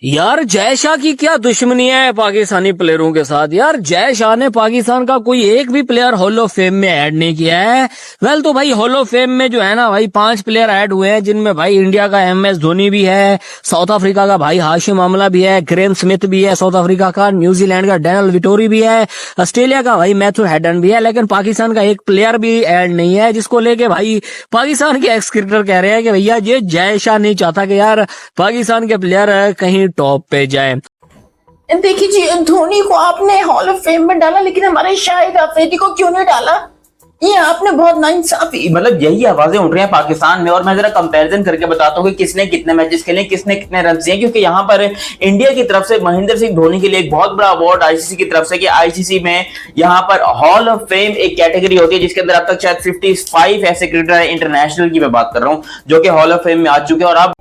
यार जय शाह की क्या दुश्मनी है पाकिस्तानी प्लेयरों के साथ। यार जय शाह ने पाकिस्तान का कोई एक भी प्लेयर हॉल ऑफ फेम में ऐड नहीं किया है। वेल तो भाई हॉल ऑफ फेम में जो है ना भाई 5 प्लेयर ऐड हुए हैं, जिनमें भाई इंडिया का MS धोनी भी है, साउथ अफ्रीका का भाई हाशिम आमला भी है, ग्रेम स्मिथ भी है साउथ अफ्रीका का, न्यूजीलैंड का डैनियल विटोरी भी है, ऑस्ट्रेलिया का भाई मैथ्यू हेडन भी है। लेकिन पाकिस्तान का एक प्लेयर भी ऐड नहीं है, जिसको लेके भाई पाकिस्तान के एक्स क्रिकेटर कह रहे हैं कि भैया ये जय शाह नहीं चाहता कि यार पाकिस्तान के प्लेयर कहीं टॉप पे जाए। देखिए जी, धोनी को आपने हॉल ऑफ फेम में डाला, लेकिन हमारे शाहिद अफरीदी को क्यों नहीं डाला? ये आपने बहुत नाइंसाफी। मतलब यही आवाजें उठ रही हैं पाकिस्तान में। और मैं जरा कंपैरिजन करके बताता हूँ कि किसने कितने मैचेस खेले, किसने कितने रन दिए। क्योंकि यहाँ पर इंडिया की तरफ से महेंद्र सिंह धोनी के लिए एक बहुत बड़ा अवार्ड आईसीसी की तरफ से, कि आईसीसी में यहाँ पर हॉल ऑफ फेम एक कैटेगरी होती है जिसके अंदर अब तक शायद 55 ऐसे क्रिकेटर है, इंटरनेशनल की मैं बात कर रहा हूँ, जो कि हॉल ऑफ फेम में आ चुके हैं। और अब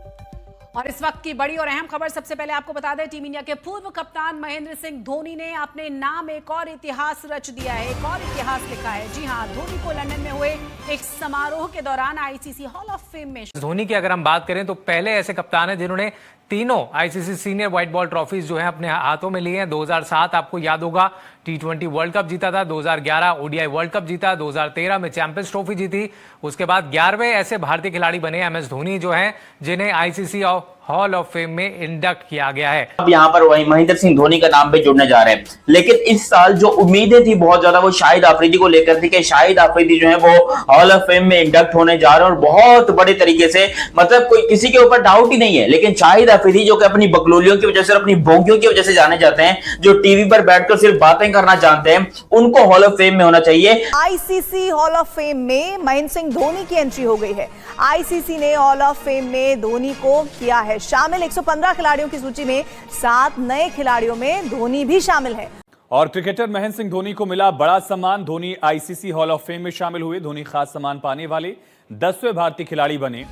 और इस वक्त की बड़ी और अहम खबर, सबसे पहले आपको बता दें, टीम इंडिया के पूर्व कप्तान महेंद्र सिंह धोनी ने अपने नाम एक और इतिहास रच दिया है, एक और इतिहास लिखा है। जी हां, धोनी को लंदन में हुए एक समारोह के दौरान आईसीसी हॉल ऑफ फेम में धोनी की अगर हम बात करें तो पहले ऐसे कप्तान हैं जिन्होंने तीनों ICC senior white ball trophies जो है अपने हाथों में लिए हैं। 2007 आपको याद होगा T20 वर्ल्ड कप जीता था, 2011 ODI वर्ल्ड कप जीता, 2013 में चैंपियंस ट्रॉफी जीती। उसके बाद 11वें ऐसे भारतीय खिलाड़ी बने MS धोनी जो हैं, जिन्हें आईसीसी हॉल ऑफ फेम में इंडक्ट किया गया है। अब यहाँ पर वही महेंद्र सिंह धोनी का नाम भी जुड़ने जा रहे हैं। लेकिन इस साल जो उम्मीदें थी बहुत ज्यादा वो शाहिद अफरीदी को लेकर थी, कि शाहिद अफरीदी जो है वो हॉल ऑफ फेम में इंडक्ट होने जा रहे हैं। और बहुत बड़े तरीके से, मतलब कोई किसी के ऊपर डाउट ही नहीं है। लेकिन शाहिद अफरीदी जो कि अपनी बकलोलियों की वजह से, अपनी बोंगियों की वजह से जाने जाते हैं, जो टीवी पर बैठकर सिर्फ बातें करना जानते हैं, उनको हॉल ऑफ फेम में होना चाहिए। आईसीसी हॉल ऑफ फेम में महेंद्र सिंह धोनी की एंट्री हो गई है। आईसीसी ने हॉल ऑफ फेम में धोनी को किया है शामिल। 115 खिलाड़ियों की सूची में 7 नए खिलाड़ियों में धोनी भी शामिल है। और क्रिकेटर महेंद्र सिंह धोनी को मिला बड़ा सम्मान। Dhoni ICC hall of fame में शामिल हुए। धोनी खास सम्मान पाने वाले 10वें भारतीय खिलाड़ी बने।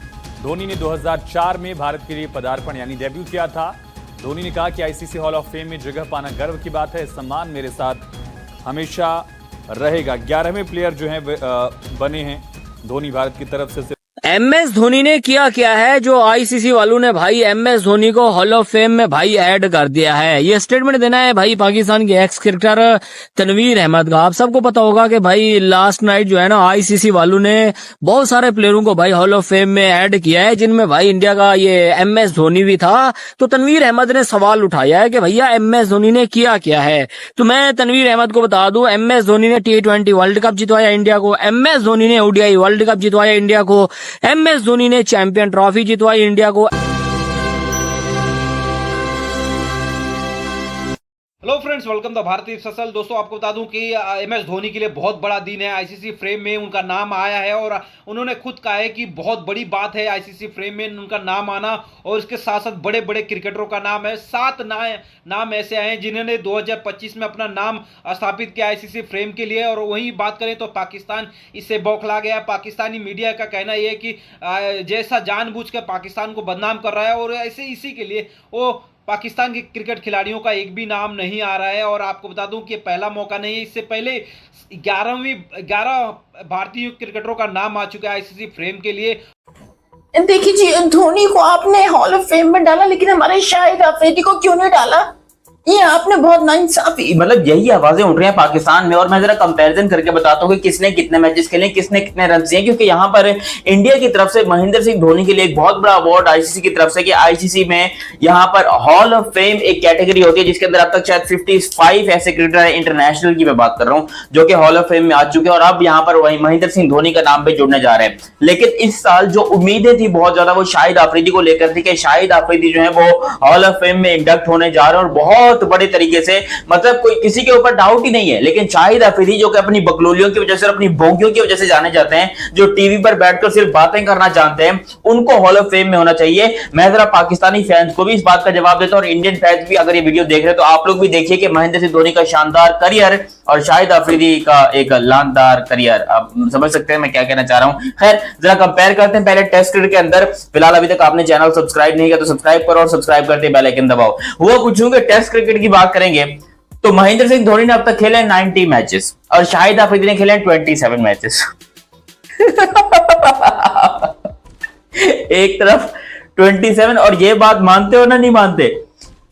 धोनी ने 2004 में भारत के लिए पदार्पण यानी डेब्यू किया था। धोनी ने कहा कि आईसीसी हॉल ऑफ फेम में जगह पाना गर्व की बात है। सम्मान मेरे साथ हमेशा रहेगा। 11वें प्लेयर जो है बने हैं धोनी भारत की तरफ से। MS धोनी ने किया क्या है जो आईसीसी वालों ने भाई MS धोनी को हॉल ऑफ फेम में भाई ऐड कर दिया है। ये स्टेटमेंट देना है भाई पाकिस्तान के एक्स क्रिकेटर तनवीर अहमद का। आप सबको पता होगा कि भाई लास्ट नाइट जो है ना आईसीसी वालों ने बहुत सारे प्लेयरों को भाई हॉल ऑफ फेम में ऐड किया है, जिनमें भाई इंडिया का ये MS धोनी भी था। तो तनवीर अहमद ने सवाल उठाया है कि भैया MS धोनी ने किया क्या है। तो मैं तनवीर अहमद को बता दूं, MS धोनी ने T20 वर्ल्ड कप जितवाया इंडिया को, MS धोनी ने ODI वर्ल्ड कप जितवाया इंडिया को, MS धोनी ने चैंपियन ट्रॉफी जितवाई इंडिया को। हेलो फ्रेंड्स, वेलकम द भारतीय फसल। दोस्तों आपको बता दूं कि MS धोनी के लिए बहुत बड़ा दिन है। आईसीसी फ्रेम में उनका नाम आया है और उन्होंने खुद कहा है कि बहुत बड़ी बात है आईसीसी फ्रेम में उनका नाम आना। और इसके साथ साथ बड़े बड़े क्रिकेटरों का नाम है। 7 नाम ऐसे आए हैं जिन्होंने 2025 में अपना नाम स्थापित किया आईसीसी फ्रेम के लिए। और वही बात करें तो पाकिस्तान इससे बौखला गया। पाकिस्तानी मीडिया का कहना यह है कि जैसा जानबूझ कर पाकिस्तान को बदनाम कर रहा है, और ऐसे इसी के लिए वो पाकिस्तान के क्रिकेट खिलाड़ियों का एक भी नाम नहीं आ रहा है। और आपको बता दूं कि पहला मौका नहीं है। इससे पहले 11 भारतीय क्रिकेटरों का नाम आ चुका है आईसीसी फ्रेम के लिए। देखिए जी, धोनी को आपने हॉल ऑफ फेम में डाला, लेकिन हमारे शाहिद अफरीदी को क्यों नहीं डाला? ये आपने बहुत नाइंसाफी। मतलब यही आवाजें उठ रही हैं पाकिस्तान में। और मैं जरा कंपैरिजन करके बताता हूँ कि किसने कितने मैचेस खेले, किसने कितने रन दिए। क्योंकि यहाँ पर इंडिया की तरफ से महेंद्र सिंह धोनी के लिए एक बहुत बड़ा अवार्ड आईसीसी की तरफ से, कि आईसीसी में यहाँ पर हॉल ऑफ फेम एक कैटेगरी होती है जिसके अंदर अब तक शायद 55 ऐसे क्रिकेटर है, इंटरनेशनल की मैं बात कर रहा हूँ, जो कि हॉल ऑफ फेम में आ चुके हैं। और अब यहाँ पर वही महेंद्र सिंह धोनी का नाम भी जुड़ने जा रहे हैं। लेकिन इस साल जो उम्मीदें थी बहुत ज्यादा वो शाहिद अफरीदी को लेकर थी, कि शाहिद अफरीदी जो है वो हॉल ऑफ फेम में इंडक्ट होने जा रहे हैं। और बहुत बड़े तरीके से, मतलब कोई किसी के ऊपर डाउट ही नहीं है। लेकिन शाहिद अफरीदी जो कि अपनी बकलोलियों की वजह से, अपनी बोंगियों की वजह से जाने जाते हैं, जो टीवी पर बैठकर सिर्फ बातें करना जानते हैं, उनको हॉल ऑफ फेम में होना चाहिए। मैं जरा पाकिस्तानी फैंस को भी इस बात का जवाब देता हूं, और इंडियन फैंस भी अगर ये वीडियो देख रहे हैं तो आप लोग भी देखिए कि महेंद्र सिंह धोनी का शानदार करियर और शाहिद अफरीदी का एक लानदार करियर। आप समझ सकते हैं मैं क्या कहना चाह रहा हूं। खैर, जरा कंपेयर करते हैं पहले टेस्ट क्रिकेट के अंदर। फिलहाल अभी तक आपने चैनल सब्सक्राइब नहीं किया तो सब्सक्राइब करो, और सब्सक्राइब करते बेल आइकन दबाओ। वो पूछूंगा टेस्ट क्रिकेट की बात करेंगे तो महेंद्र सिंह धोनी ने अब तक खेले 90 मैचेस और शाहिद अफरीदी ने खेले 27 मैचेस। एक तरफ 27, और ये बात मानते हो ना नहीं मानते,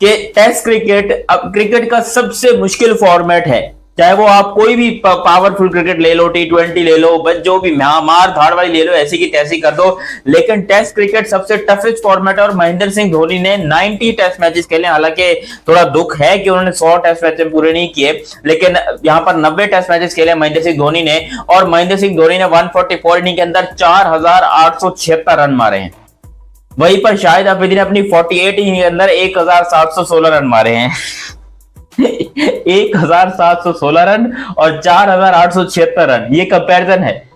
कि टेस्ट क्रिकेट अब क्रिकेट का सबसे मुश्किल फॉर्मेट है। चाहे वो आप कोई भी पावरफुल क्रिकेट ले लो, T20 ले लो, बस जो भी मार धाड़ वाली ले लो, ऐसी की तैसी कर दो, लेकिन टेस्ट क्रिकेट सबसे टफेस्ट फॉर्मेट है। और महेंद्र सिंह धोनी ने 90 टेस्ट मैचेस खेले। हालांकि थोड़ा दुख है कि उन्होंने 100 टेस्ट मैचेस पूरे नहीं किए, लेकिन यहाँ पर 90 टेस्ट मैचेस खेले महेंद्र सिंह धोनी ने। और महेंद्र सिंह धोनी ने 144 इनिंग के अंदर 4876 रन मारे हैं। वहीं पर शाहिद अफरीदी ने अपनी 48 इनिंग के अंदर 1716 रन मारे हैं। 1716 रन और 4876 रन, ये कंपैरिजन है।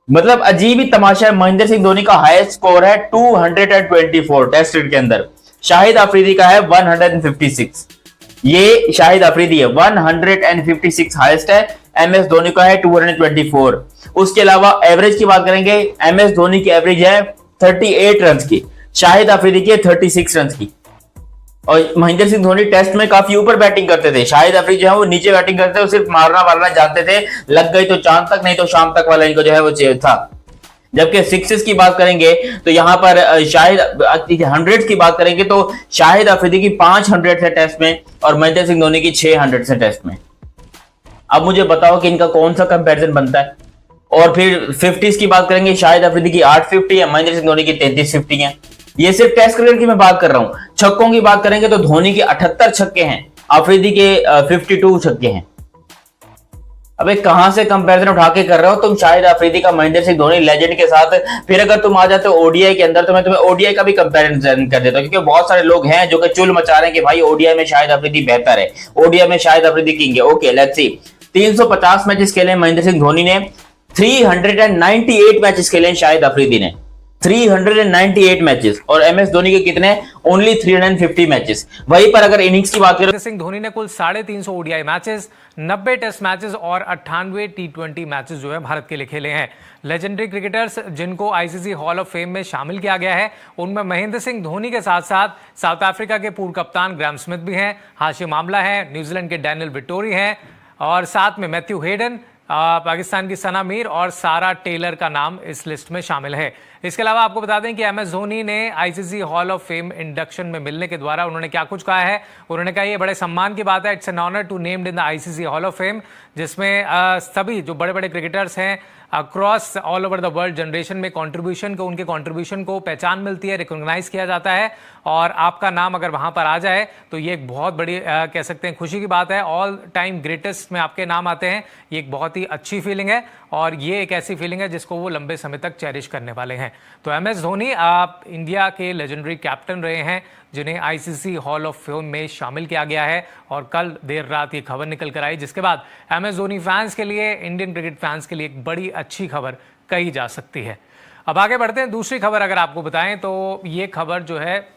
मतलब अजीब ही तमाशा है। महेंद्र सिंह धोनी का हाईएस्ट स्कोर है 224 टेस्ट क्रिकेट के अंदर, शाहिद अफरीदी का है 156। ये शाहिद अफरीदी है 156 हाईएस्ट है, MS धोनी का है 224। उसके अलावा एवरेज की बात करेंगे, MS धोनी की एवरेज है 38 रन की, शाहिद अफरीदी की 36 रन की। और महेंद्र सिंह धोनी टेस्ट में काफी ऊपर बैटिंग करते थे, शाहिद अफरीदी जो है वो नीचे बैटिंग करते थे, वो सिर्फ मारना जानते थे, लग गई तो चांद तक, नहीं तो शाम तक वाला इनको जो है वो था। जबकि सिक्सेस की बात करेंगे तो यहाँ पर शाहिद 100 की बात करेंगे तो शाहिद अफरीदी की 500 है टेस्ट में और महेंद्र सिंह धोनी की 600 है टेस्ट में। अब मुझे बताओ कि इनका कौन सा कंपैरिजन बनता है। और फिर 50s की बात करेंगे, शाहिद अफरीदी की 850 है, महेंद्र सिंह धोनी की 3350 है। ये सिर्फ टेस्ट क्रिकेट की मैं बात कर रहा हूं। छक्कों की बात करेंगे तो धोनी के 78 छक्के हैं, अफरीदी के 52 छक्के हैं। अबे कहां से कंपैरिजन उठा के कर रहे हो तुम शाहिद अफरीदी का महेंद्र सिंह धोनी लेजेंड के साथ। फिर अगर तुम आ जाते हो ओडीआई के अंदर तो मैं तुम्हें ओडीआई का भी कंपैरिजन कर देता हूं, क्योंकि बहुत सारे लोग हैं जो कि चुल मचा रहे हैं कि भाई ओडीआई में शाहिद अफरीदी बेहतर है, ओडीआई में शाहिद अफरीदी किंग है। Okay let's see. 350 मैचेस खेले महेंद्र सिंह धोनी ने, 398 मैचेस खेले शाहिद अफरीदी ने, 398 मैचेस। और MS धोनी के कितने? Only 350 matches. वहीं पर अगर इनिंग्स की बात करें, सिंह धोनी ने कुल 350 ओडीआई मैचेस, 90 टेस्ट मैचेस और 98 T20 मैचेस जो है भारत के लिए खेले हैं। लेजेंडरी क्रिकेटर्स जिनको आईसीसी हॉल ऑफ फेम में शामिल किया गया है, उनमें महेंद्र सिंह धोनी के साथ साथ साउथ अफ्रीका के पूर्व कप्तान ग्राहम स्मिथ भी हैं, हाशिम आमला है, न्यूजीलैंड के डैनियल विटोरी हैं, और साथ में मैथ्यू हेडन, पाकिस्तान की सना मीर और सारा टेलर का नाम इस लिस्ट में शामिल है। इसके अलावा आपको बता दें कि MS धोनी ने ICC hall of fame induction में मिलने के द्वारा उन्होंने क्या कुछ कहा है। उन्होंने कहा ये बड़े सम्मान की बात है, it's an honour to named in the ICC hall of fame, जिसमें सभी जो बड़े बड़े क्रिकेटर्स हैं across all over the world generation में उनके कंट्रीब्यूशन को पहचान मिलती है, रिकॉग्नाइज किया जाता है, और आपका नाम अगर वहां पर आ जाए तो ये एक बहुत बड़ी कह सकते हैं खुशी की बात है। ऑल टाइम ग्रेटेस्ट में आपके नाम आते हैं, ये एक बहुत ही अच्छी फीलिंग है, और ये एक ऐसी फीलिंग है जिसको वो लंबे समय तक चेरिश करने वाले हैं। तो MS धोनी आप इंडिया के लेजेंडरी कैप्टन रहे हैं जिन्हें आईसीसी हॉल ऑफ फेम में शामिल किया गया है, और कल देर रात ये खबर निकल कर आई, जिसके बाद MS धोनी फैंस के लिए, इंडियन क्रिकेट फैंस के लिए एक बड़ी अच्छी खबर कही जा सकती है। अब आगे बढ़ते हैं। दूसरी खबर अगर आपको बताएं तो ये खबर जो है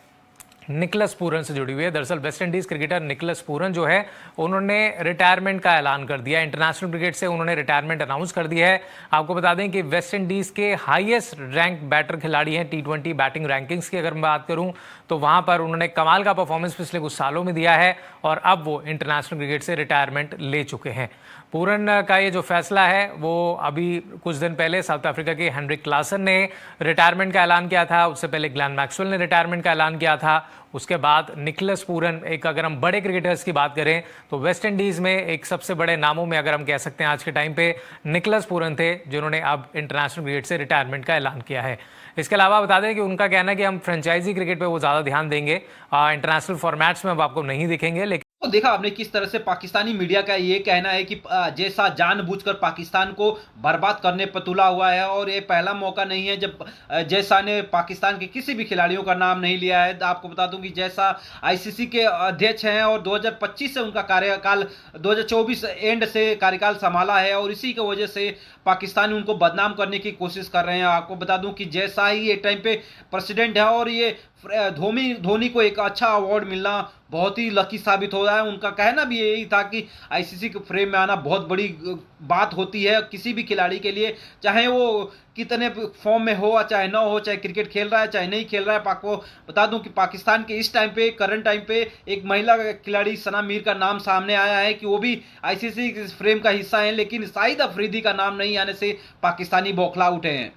निकलस पूरन से जुड़ी हुई है। दरअसल West Indies cricketer Nicholas Pooran जो है उन्होंने रिटायरमेंट का ऐलान कर दिया, इंटरनेशनल क्रिकेट से उन्होंने रिटायरमेंट अनाउंस कर दी है। आपको बता दें कि वेस्ट इंडीज के हाईएस्ट रैंक बैटर खिलाड़ी हैं T20 बैटिंग रैंकिंग्स की अगर मैं बात करूं तो वहां पर उन्होंने कमाल का परफॉर्मेंस पिछले कुछ सालों में दिया है, और अब वो इंटरनेशनल क्रिकेट से रिटायरमेंट ले चुके हैं। पूरन का ये जो फैसला है वो अभी कुछ दिन पहले साउथ अफ्रीका के हेनरिक क्लासन ने रिटायरमेंट का ऐलान किया था, उससे पहले ग्लेन मैक्सवेल ने रिटायरमेंट का ऐलान किया था, उसके बाद निकलस पूरन। एक अगर हम बड़े क्रिकेटर्स की बात करें तो वेस्ट इंडीज में एक सबसे बड़े नामों में अगर हम कह सकते हैं आज के टाइम पे निकलस पूरन थे, जिन्होंने अब इंटरनेशनल क्रिकेट से रिटायरमेंट का ऐलान किया है। इसके अलावा बता दें कि उनका कहना है कि हम फ्रेंचाइजी क्रिकेट पे वो ज़्यादा ध्यान देंगे, इंटरनेशनल फॉर्मेट्स में अब आपको नहीं दिखेंगे। लेकिन तो देखा आपने किस तरह से पाकिस्तानी मीडिया का ये कहना है कि जैसा जानबूझकर पाकिस्तान को बर्बाद करने पर तुला हुआ है, और ये पहला मौका नहीं है जब जैसा ने पाकिस्तान के किसी भी खिलाड़ियों का नाम नहीं लिया है। आपको बता दूं कि जैसा आईसीसी के अध्यक्ष हैं और 2025 से उनका कार्यकाल 2024 एंड से कार्यकाल संभाला है, और इसी की वजह से पाकिस्तानी उनको बदनाम करने की कोशिश कर रहे हैं। आपको बता दूं कि जैसा ही एक टाइम पे प्रेसिडेंट है, और ये धोनी को एक अच्छा अवार्ड मिलना बहुत ही लकी साबित हो रहा है। उनका कहना भी यही था कि आईसीसी के फ्रेम में आना बहुत बड़ी बात होती है किसी भी खिलाड़ी के लिए, चाहे वो कितने फॉर्म में हो चाहे ना हो, चाहे क्रिकेट खेल रहा है चाहे नहीं खेल रहा है। आपको बता दूं कि पाकिस्तान के इस टाइम पे, करंट टाइम पे, एक महिला खिलाड़ी सना मीर का नाम सामने आया है कि वो भी आईसीसी फ्रेम का हिस्सा है, लेकिन शाहिद अफरीदी का नाम नहीं आने से पाकिस्तानी बौखला उठे हैं।